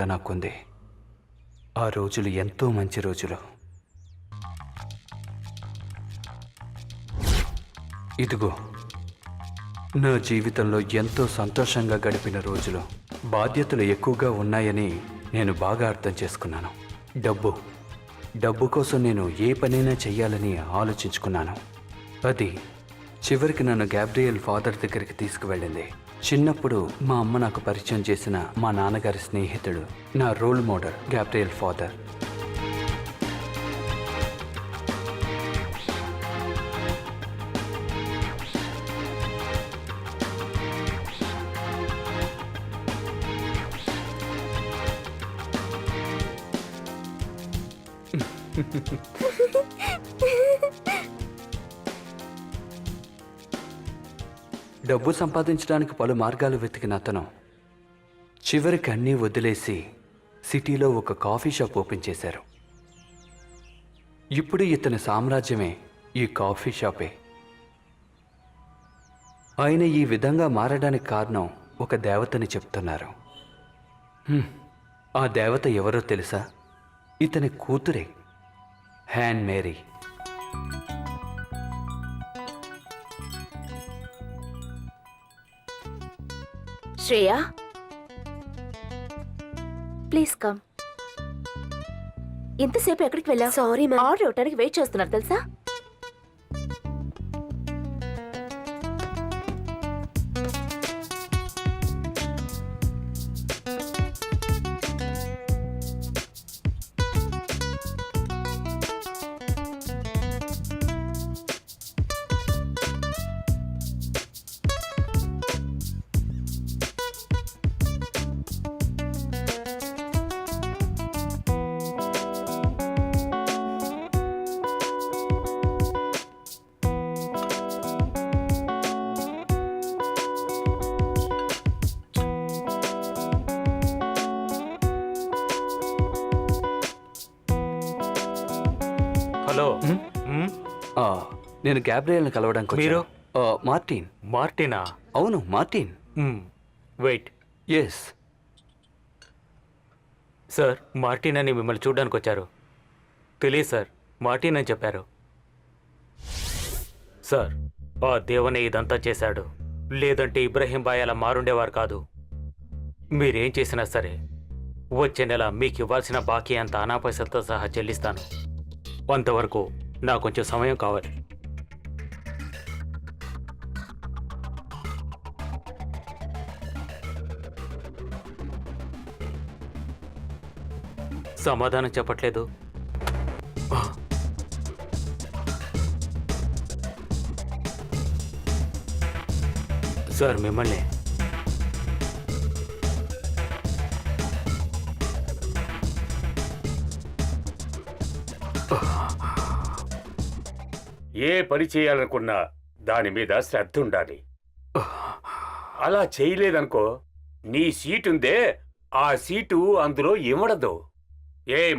నాకుంది. ఆ రోజులు ఎంతో మంచి రోజులు. ఇదిగో నా జీవితంలో ఎంతో సంతోషంగా గడిపిన రోజులు. బాధ్యతలు ఎక్కువగా ఉన్నాయని నేను బాగా అర్థం చేసుకున్నాను. డబ్బు కోసం నేను ఏ పనైనా చెయ్యాలని ఆలోచించుకున్నాను. అది చివరికి నన్ను గ్యాబ్రియల్ ఫాదర్ దగ్గరికి తీసుకువెళ్ళింది. చిన్నప్పుడు మా అమ్మ నాకు పరిచయం చేసిన మా నాన్నగారి స్నేహితుడు, నా రోల్ మోడల్ గ్యాబ్రియల్ ఫాదర్. డబ్బు సంపాదించడానికి పలు మార్గాలు వెతికిన అతను చివరికి అన్నీ వదిలేసి సిటీలో ఒక కాఫీ షాప్ ఓపెన్ చేశారు. ఇప్పుడు ఇతని సామ్రాజ్యమే ఈ కాఫీ షాపే. ఆయన ఈ విధంగా మారడానికి కారణం ఒక దేవతని చెప్తున్నారు. ఆ దేవత ఎవరో తెలుసా? ఇతని కూతురే, Anne Mary. Shreya, please come. ఇంతసేపు ఎక్కడికి వెళ్ళావు? Sorry ma'am. ఆర్డర్ ఇవ్వడానికి వెయిట్ చేస్తున్నారు తెలుసా? హలో. నేను గ్యాబ్రియల్ని కలవడానికి మీరు? మార్టిన్. మార్టినా? అవును, Martin. Wait. Yes sir, Martin అని మిమ్మల్ని చూడడానికి వచ్చారు. తెలియదు సార్, మార్టిన్ అని చెప్పారు. సార్, ఆ దేవునే ఇదంతా చేశాడు. లేదంటే ఇబ్రహీం బాయ్ అలా మారుండేవారు కాదు. మీరేం చేసినా సరే వచ్చే నెల మీకు ఇవ్వాల్సిన బాకీ అంత అనాపైసలతో సహా చెల్లిస్తాను. అంతవరకు నాకు కొంచెం సమయం కావాలి. సమాధానం చెప్పట్లేదు. సార్, మిమ్మల్ని. ఏ పని చేయాలనుకున్నా దాని మీద శ్రద్ధ ఉండాలి. అలా చేయలేదనుకో, నీ సీటుందే ఆ సీటు అందులో ఇవ్వడదు.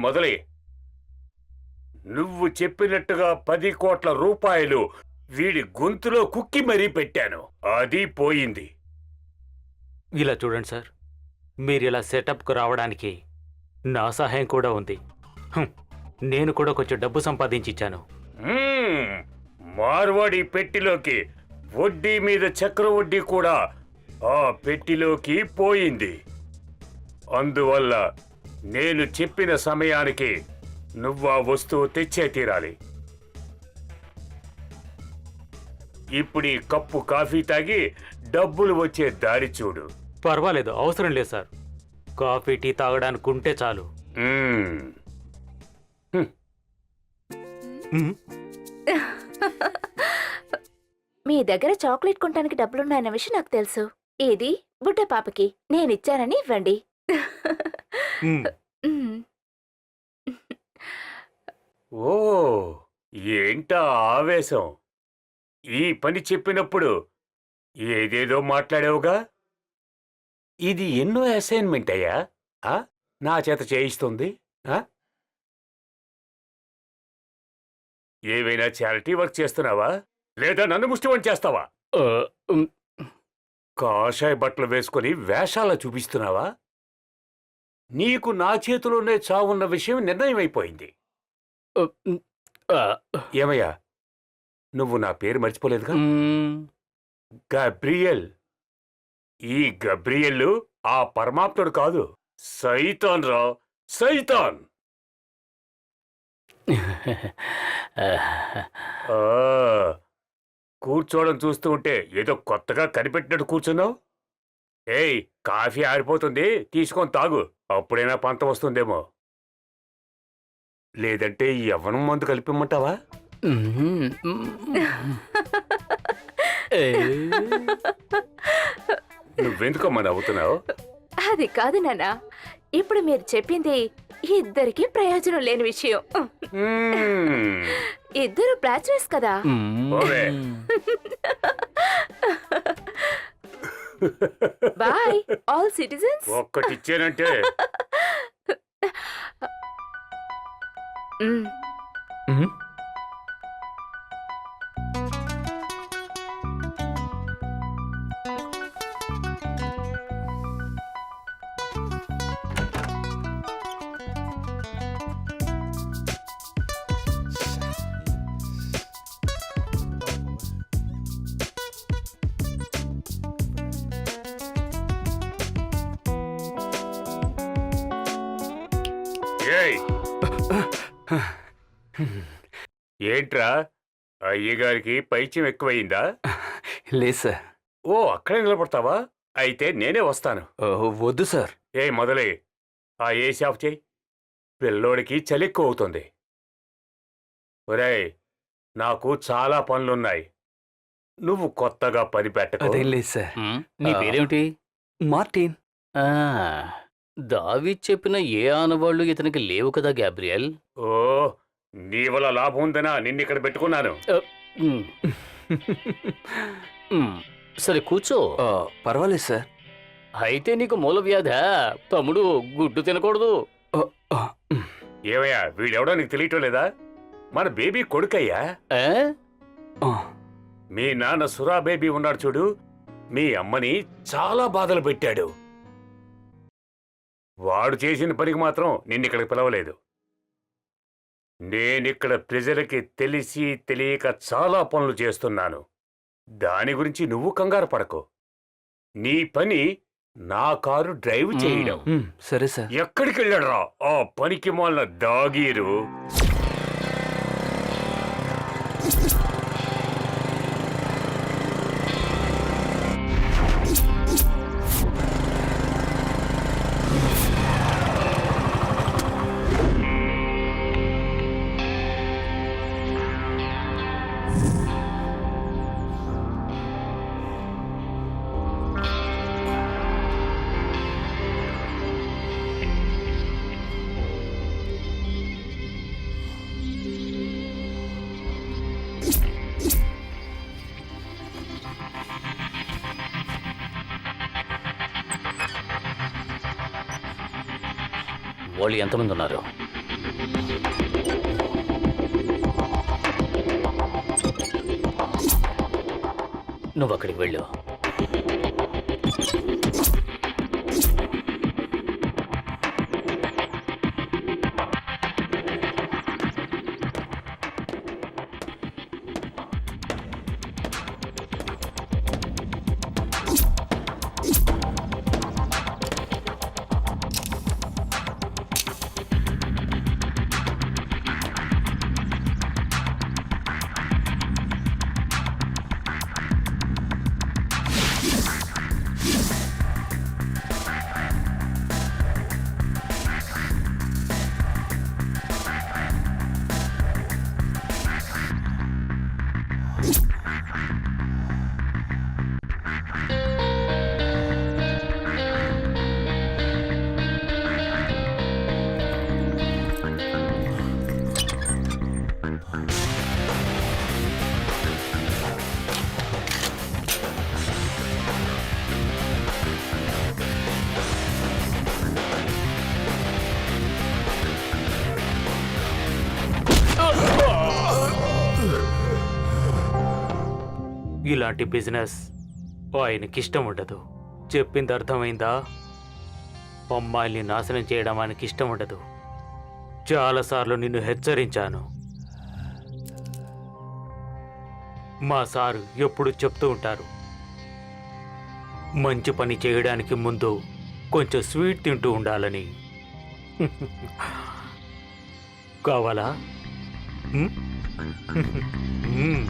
మొదలే, నువ్వు చెప్పినట్టుగా 10 కోట్ల రూపాయలు వీడి గొంతులో కుక్కి మరీ పెట్టాను. అది పోయింది. ఇలా చూడండి సార్, మీరు ఇలా సెటప్కు రావడానికి నా సహాయం కూడా ఉంది. నేను కూడా కొంచెం డబ్బు సంపాదించిచ్చాను. మార్వాడి పెట్టిలోకి వడ్డీ మీద చక్రవడ్డీ కూడా ఆ పెట్టిలోకి పోయింది. అందువల్ల నేను చెప్పిన సమయానికి నువ్వు ఆ వస్తువు తెచ్చే తీరాలి. ఇప్పుడు ఈ కప్పు కాఫీ తాగి డబ్బులు వచ్చే దారి చూడు. పర్వాలేదు, అవసరం లేదు సార్. కాఫీ టీ తాగడానికి ఉంటే చాలు. మీ దగ్గర చాక్లెట్ కొనడానికి డబ్బులున్నాయన్న విషయం నాకు తెలుసు. ఇది బుడ్డ పాపకి నేనిచ్చానని ఇవ్వండి. ఓ, ఏంటా ఆవేశం! ఈ పని చెప్పినప్పుడు ఏదేదో మాట్లాడావుగా. ఇది ఎన్నో అసైన్మెంట్ అయ్యా నా చేత చేయిస్తుంది. ఏవైనా చారిటీ వర్క్ చేస్తున్నావా, లేదా నన్ను ముష్టిమని చేస్తావా? కాషాయ బట్టలు వేసుకుని వేషాల చూపిస్తున్నావా? నీకు నా చేతిలోనే చావున్న విషయం నిర్ణయం అయిపోయింది. ఏమయ్యా, నువ్వు నా పేరు మర్చిపోలేదుగా? గబ్రియల్. ఈ గబ్రియల్ ఆ పరమాత్ముడు కాదు, సైతాన్ రా, సైతాన్. ఆ, కూర్చోవడం చూస్తూ ఉంటే ఏదో కొత్తగా కనిపెట్టినట్టు కూర్చున్నావు. ఏయ్, కాఫీ ఆరిపోతుంది, తీసుకొని తాగు, అప్పుడైనా పంత వస్తుందేమో. లేదంటే ఈ యవ్వనం మందు కలిపిమ్మంటావా? నువ్వెందుకమ్మా నవ్వుతున్నావు? అది కాదు నాన్న, ఇప్పుడు మీరు చెప్పింది ఇద్దరికి ప్రయోజనం లేని విషయం. మ్మ్. ఇద్దరు బ్యాచులర్స్ కదా. ఓవే. Bye all citizens. ఒక్కటిచ్చానంటే ఏయ్, ఏంట్రా, అయ్యగారికి పైత్యం ఎక్కువయిందా? లేదు సార్. ఓ, అక్కడే నిలబడతావా? అయితే నేనే వస్తాను. వద్దు సార్. మొదలే ఆ ఏసీ ఆఫ్ చేయి. పిల్లోడికి చలి ఎక్కువ అవుతుంది. ఒరేయ్, నాకు చాలా పనులున్నాయి, నువ్వు కొత్తగా పని పెట్టకు. అదేం లేదు సార్. నీ పేరేమిటి? మార్టిన్. ఆ, దావీద్ చెప్పిన ఏ ఆనవాళ్లు ఇతనికి లేవు కదా గ్యాబ్రియల్. ఓ, నీ వల్ల లాభం ఉందనా నిన్నిక్కడ పెట్టుకున్నాను. ఉమ్, ఉమ్, సరే కూర్చో. పర్వాలేదు సార్. అయితే నీకు మూల వ్యాధా? తమ్ముడు గుడ్డు తినకూడదు. ఏమయ్యా, వీడెవడో నీకు తెలియటం లేదా? మన బేబీ కొడుకయ్యా. ఆ? మీ నాన్న సురా బేబీ ఉన్నాడు చూడు, మీ అమ్మని చాలా బాధలు పెట్టాడు. వాడు చేసిన పనికి మాత్రం నిన్నిక్కడికి పిలవలేదు. నేనిక్కడ ప్రజలకి తెలిసి తెలియక చాలా పనులు చేస్తున్నాను. దాని గురించి నువ్వు కంగారు పడకు. నీ పని నా కారు డ్రైవ్ చేయడం. సరే సార్. ఎక్కడికి వెళ్ళాడురా ఆ పనికి మాలిన దాగీరు? వాళ్ళు ఎంతమంది ఉన్నారు? నువ్వు అక్కడికి వెళ్ళు. ఇలాంటి బిజినెస్ ఆయనకిష్టం ఉండదు. చెప్పింది అర్థమైందా? అమ్మాయిల్ని నాశనం చేయడం ఆయనకి ఇష్టం ఉండదు. చాలాసార్లు నిన్ను హెచ్చరించాను. మా సారు ఎప్పుడు చెప్తూ ఉంటారు, మంచి పని చేయడానికి ముందు కొంచెం స్వీట్ తింటూ ఉండాలని. కావాలా? ఉమ్? ఉమ్.